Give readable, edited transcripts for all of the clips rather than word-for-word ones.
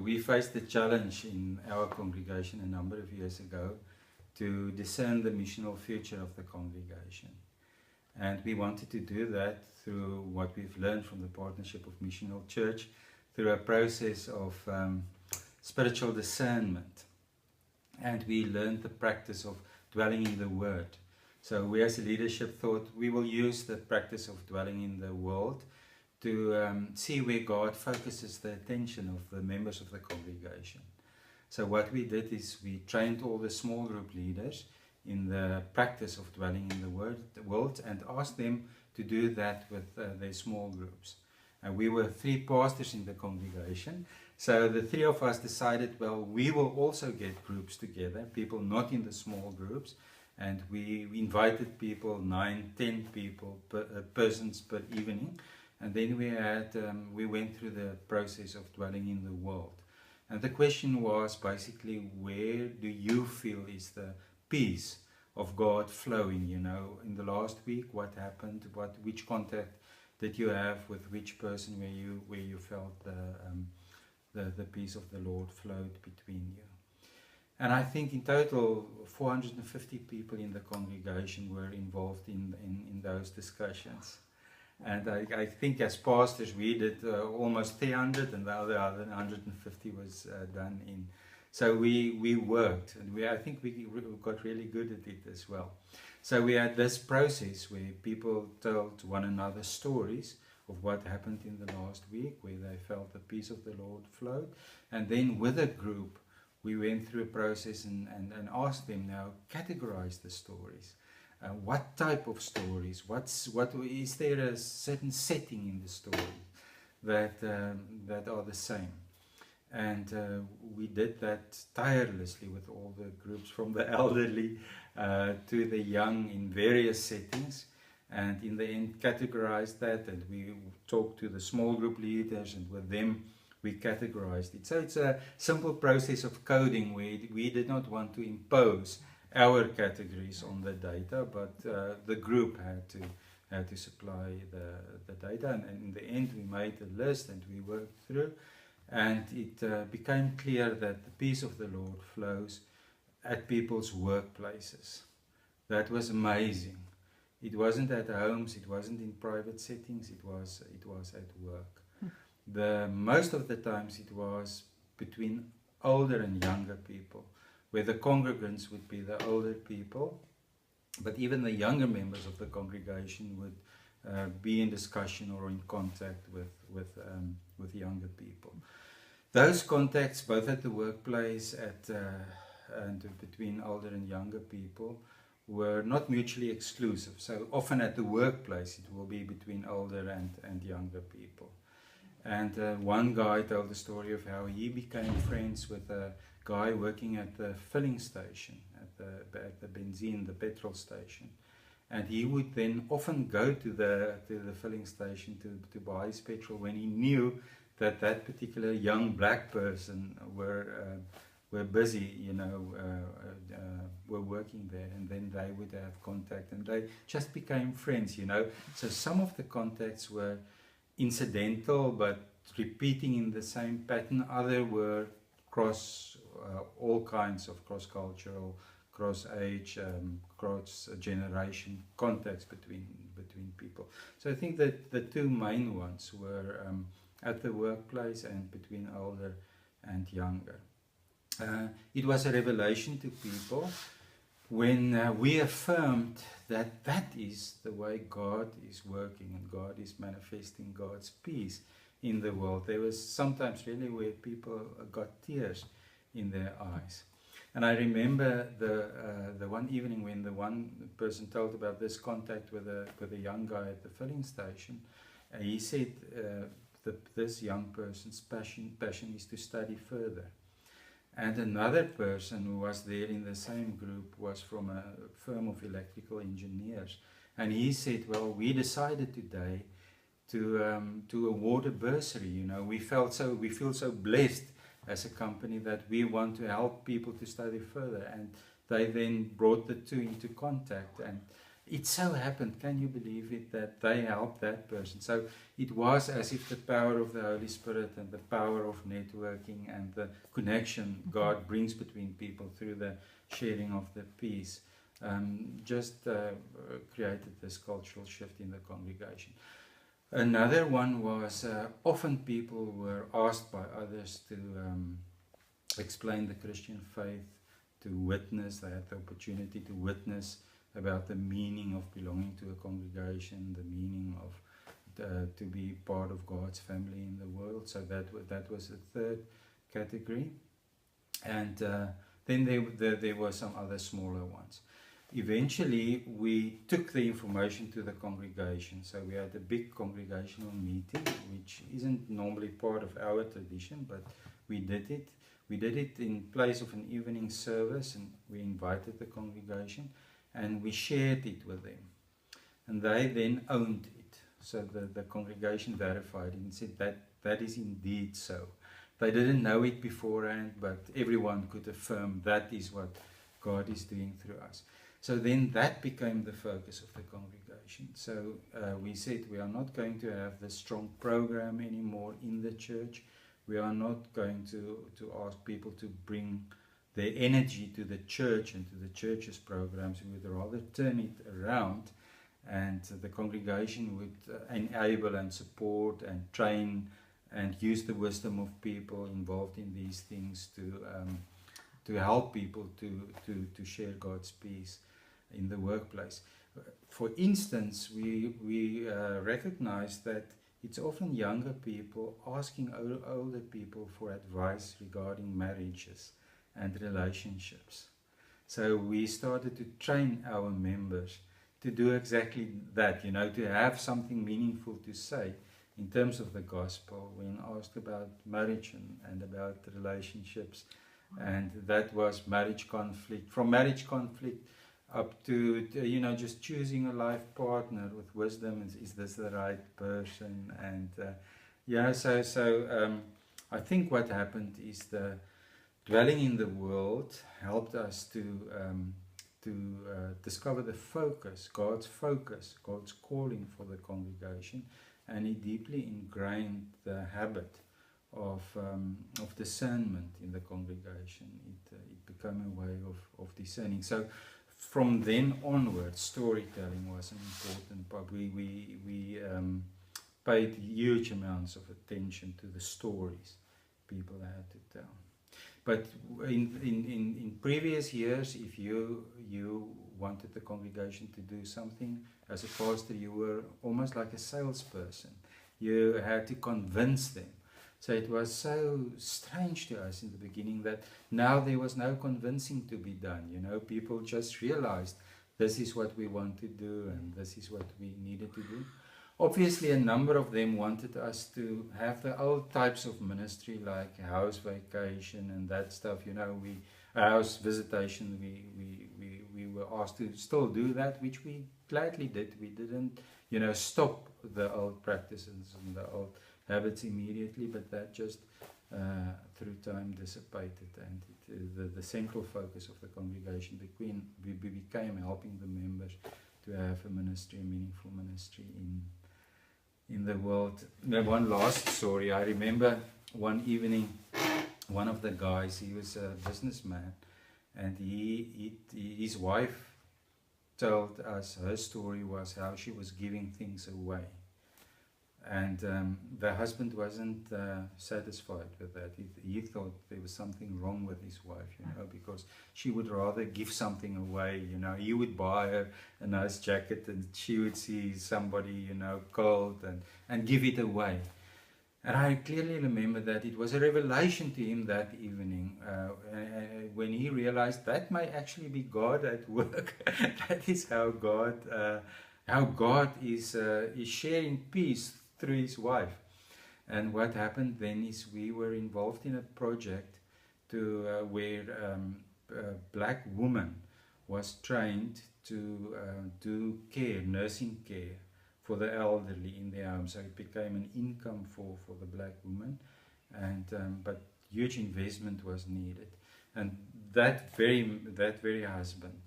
we faced the challenge in our congregation a number of years ago to discern the missional future of the congregation. And we wanted to do that through what we've learned from the partnership of Missional Church, through a process of spiritual discernment. And we learned the practice of dwelling in the Word. So we as a leadership thought we will use the practice of dwelling in the Word to see where God focuses the attention of the members of the congregation. So what we did is we trained all the small group leaders in the practice of dwelling in the Word and asked them to do that with their small groups. And we were 3 pastors in the congregation, so the 3 of us decided, well, we will also get groups together, people not in the small groups, and we invited people, 9, 10 people, persons per evening, and then we went through the process of dwelling in the Word. And the question was basically, where do you feel is the peace of God flowing? You know, in the last week, what happened? Which contact did you have with which person where you felt the peace of the Lord flowed between you? And I think in total 450 people in the congregation were involved in those discussions. And I think as pastors we did almost 300, and the other 150 was done in. So we worked, and I think we got really good at it as well. So we had this process where people told one another stories of what happened in the last week, where they felt the peace of the Lord flowed. And then with a group, we went through a process and asked them now, categorize the stories. What type of stories? Is there a certain setting in the story that are the same? And we did that tirelessly with all the groups, from the elderly to the young, in various settings, and in the end categorized that, and we talked to the small group leaders, and with them we categorized it. So it's a simple process of coding where we did not want to impose our categories on the data, but the group had to supply the data, and in the end we made a list and we worked through, and it became clear that the peace of the Lord flows at people's workplaces. That was amazing. It wasn't at homes, it wasn't in private settings, it was at work. Most of the times it was between older and younger people, where the congregants would be the older people, but even the younger members of the congregation would be in discussion or in contact with younger people. Those contacts, both at the workplace and between older and younger people, were not mutually exclusive. So often at the workplace it will be between older and younger people. And one guy told the story of how he became friends with a guy working at the filling station, at the benzene, the petrol station. And he would then often go to the filling station to buy his petrol when he knew that particular young black person were busy, were working there, and then they would have contact, and they just became friends, So some of the contacts were incidental, but repeating in the same pattern. Other were all kinds of cross-cultural, cross-age, cross-generation contacts between people. So I think that the 2 main ones were at the workplace and between older and younger. It was a revelation to people when we affirmed that is the way God is working and God is manifesting God's peace in the world. There was sometimes really where people got tears in their eyes. And I remember the one evening when the one person told about this contact with a young guy at the filling station. He said this young person's passion is to study further. And another person who was there in the same group was from a firm of electrical engineers. And he said, well, we decided today to award a bursary. We feel so blessed as a company that we want to help people to study further. And they then brought the 2 into contact. And it so happened, can you believe it, that they helped that person. So it was as if the power of the Holy Spirit and the power of networking and the connection God brings between people through the sharing of the peace just created this cultural shift in the congregation. Another one was often people were asked by others to explain the Christian faith, to witness. They had the opportunity to witness about the meaning of belonging to a congregation, the meaning of to be part of God's family in the world. So that was the third category. And then there were some other smaller ones. Eventually, we took the information to the congregation. So we had a big congregational meeting, which isn't normally part of our tradition, but we did it. We did it in place of an evening service, and we invited the congregation, and we shared it with them. And they then owned it. So the congregation verified it and said that is indeed so. They didn't know it beforehand, but everyone could affirm that is what God is doing through us. So then that became the focus of the congregation. So we said we are not going to have this strong program anymore in the church. We are not going to ask people to bring their energy to the church and to the church's programs. We would rather turn it around, and the congregation would enable and support and train and use the wisdom of people involved in these things to help people to share God's peace in the workplace. For instance, we recognize that it's often younger people asking older people for advice regarding marriages and relationships. So we started to train our members to do exactly that, to have something meaningful to say in terms of the gospel when asked about marriage and about relationships. And that was marriage conflict. From marriage conflict up to just choosing a life partner with wisdom. Is this the right person? And so I think what happened is the dwelling in the world helped us to discover the focus, God's calling for the congregation, and it deeply ingrained the habit of discernment in the congregation. It became a way of discerning. So from then onwards, storytelling was an important part. We paid huge amounts of attention to the stories people had to tell. But in previous years, if you wanted the congregation to do something, as a pastor, you were almost like a salesperson. You had to convince them. So it was so strange to us in the beginning that now there was no convincing to be done. People just realized this is what we want to do and this is what we needed to do. Obviously, a number of them wanted us to have the old types of ministry like house vacation and that stuff. House visitation, we were asked to still do that, which we gladly did. We didn't, stop the old practices and the old habits immediately, but that just through time dissipated, and the central focus of the congregation became helping the members to have a ministry, a meaningful ministry in the world. One last story. I remember one evening, one of the guys, he was a businessman, and his wife told us her story was how she was giving things away. And the husband wasn't satisfied with that. He thought there was something wrong with his wife, because she would rather give something away. He would buy her a nice jacket and she would see somebody, cold and give it away. And I clearly remember that it was a revelation to him that evening when he realized that may actually be God at work. That is how God is sharing peace through his wife. And what happened then is we were involved in a project where a black woman was trained to do nursing care for the elderly in their home. So it became an income for the black woman, but huge investment was needed. And that very husband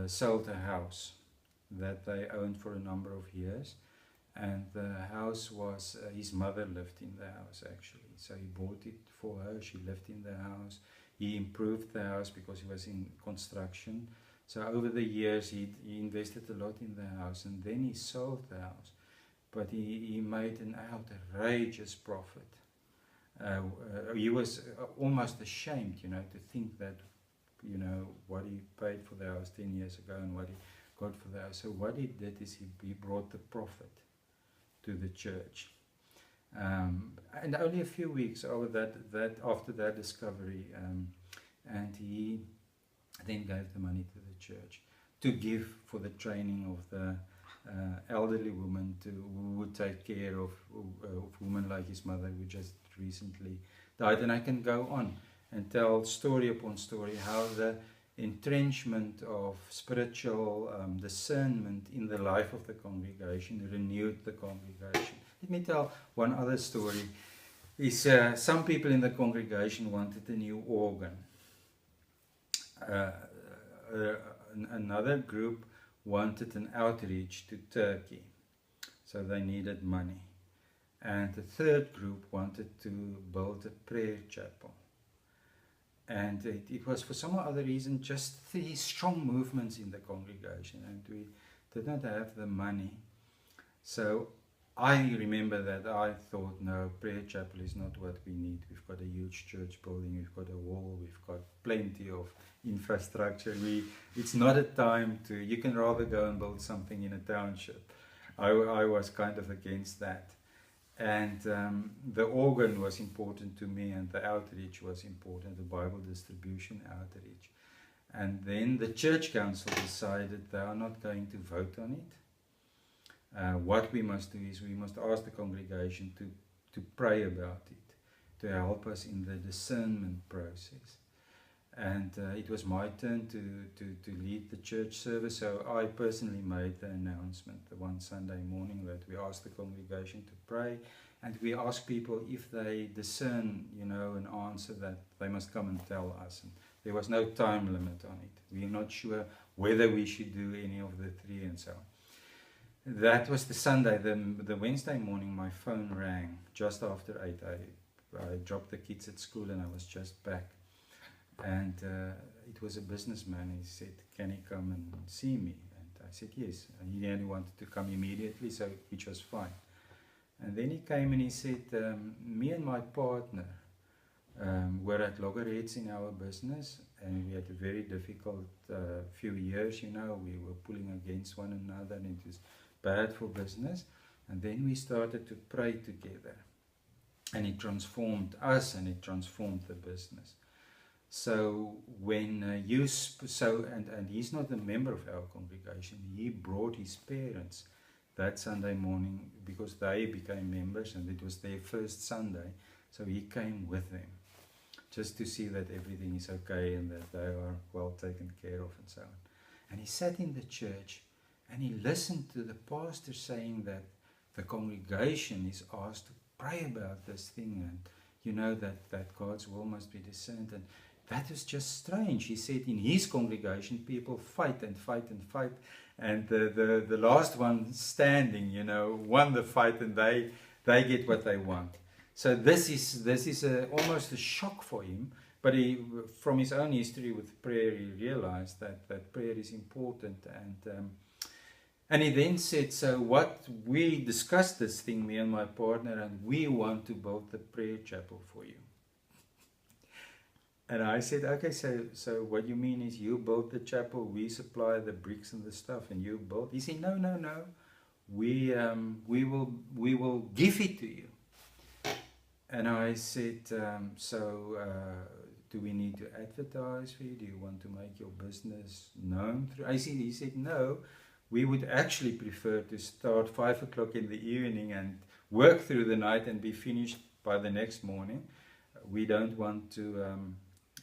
sold a house that they owned for a number of years. And the house was, his mother lived in the house actually. So he bought it for her, she lived in the house. He improved the house because he was in construction. So over the years he invested a lot in the house, and then he sold the house. But he made an outrageous profit. He was almost ashamed, to think that, what he paid for the house 10 years ago and what he got for the house. So what he did is he brought the profit to the church. And only a few weeks after that discovery, and he then gave the money to the church to give for the training of the elderly woman who would take care of women like his mother, who just recently died. And I can go on and tell story upon story how the entrenchment of spiritual discernment in the life of the congregation renewed the congregation. Let me tell one other story. Some people in the congregation wanted a new organ. Another group wanted an outreach to Turkey, so they needed money. And the third group wanted to build a prayer chapel. And it was for some other reason just 3 strong movements in the congregation, and we did not have the money. So I remember that I thought, no, prayer chapel is not what we need. We've got a huge church building, we've got a wall, we've got plenty of infrastructure. It's not a time to, you can rather go and build something in a township. I was kind of against that. And the organ was important to me, and the outreach was important, the Bible distribution outreach. And then the church council decided they are not going to vote on it. What we must do is we must ask the congregation to pray about it, to help us in the discernment process. And it was my turn to lead the church service, so I personally made the announcement the one Sunday morning that we asked the congregation to pray, and we asked people if they discern, an answer, that they must come and tell us. And there was no time limit on it. We are not sure whether we should do any of the 3 and so on. That was the Sunday. The Wednesday morning my phone rang just after 8. I dropped the kids at school and I was just back. And it was a businessman. He said, can he come and see me? And I said yes. And he only wanted to come immediately, so which was fine. And then he came and he said, me and my partner were at loggerheads in our business, and we had a very difficult few years, We were pulling against one another, and it was bad for business. And then we started to pray together, and it transformed us and it transformed the business. So when and he's not a member of our congregation, he brought his parents that Sunday morning because they became members and it was their first Sunday. So he came with them just to see that everything is okay and that they are well taken care of and so on. And he sat in the church and he listened to the pastor saying that the congregation is asked to pray about this thing, and that God's will must be discerned. And that was just strange. He said in his congregation people fight and fight and fight, and the last one standing, won the fight, and they get what they want. So this is almost a shock for him. But from his own history with prayer, he realized that prayer is important. And he then said, so what, we discussed this thing, me and my partner, and we want to build the prayer chapel for you. And I said, okay, so what you mean is you build the chapel, we supply the bricks and the stuff, and you build. He said, no, we will give it to you. And I said, do we need to advertise for you? Do you want to make your business known through? He said, no, we would actually prefer to start 5 o'clock in the evening and work through the night and be finished by the next morning. We don't want to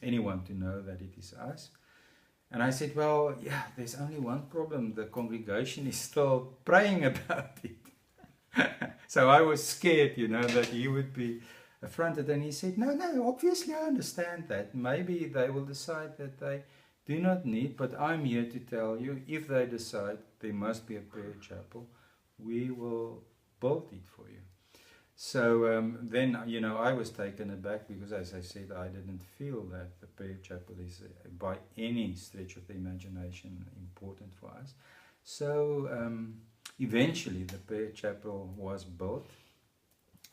anyone to know that it is us. And I said, well, yeah, there's only one problem. The congregation is still praying about it. So I was scared, that he would be affronted. And he said, no, obviously I understand that. Maybe they will decide that they do not need, but I'm here to tell you, if they decide there must be a prayer chapel, we will build it for you. So then, I was taken aback because, as I said, I didn't feel that the prayer chapel is by any stretch of the imagination important for us. So eventually the prayer chapel was built,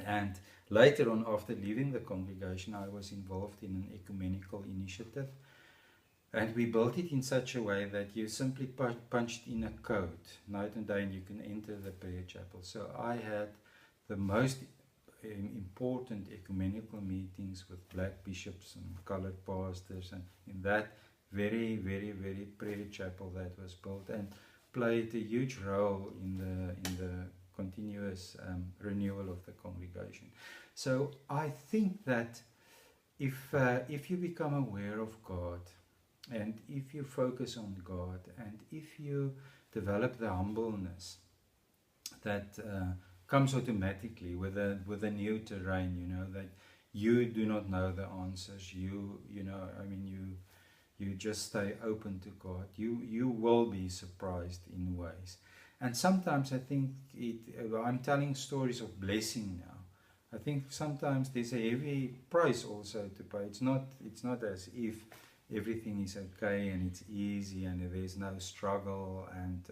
and later on, after leaving the congregation, I was involved in an ecumenical initiative, and we built it in such a way that you simply punched in a code night and day and you can enter the prayer chapel. So I had the most important ecumenical meetings with black bishops and colored pastors, and in that very, very, very prayer chapel that was built, and played a huge role in the continuous renewal of the congregation. So I think that if you become aware of God, and if you focus on God, and if you develop the humbleness that comes automatically with a new terrain, that you do not know the answers, you just stay open to God, you will be surprised in ways. And sometimes I think I'm telling stories of blessing now. I think sometimes there's a heavy price also to pay. It's not as if everything is okay and it's easy and there's no struggle, and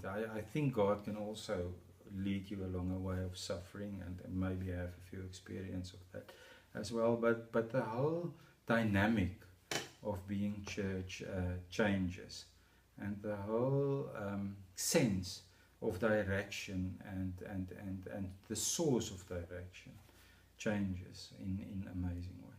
I think God can also lead you along a way of suffering, and maybe have a few experience of that as well. But the whole dynamic of being church changes, and the whole sense of direction and the source of direction changes in amazing ways.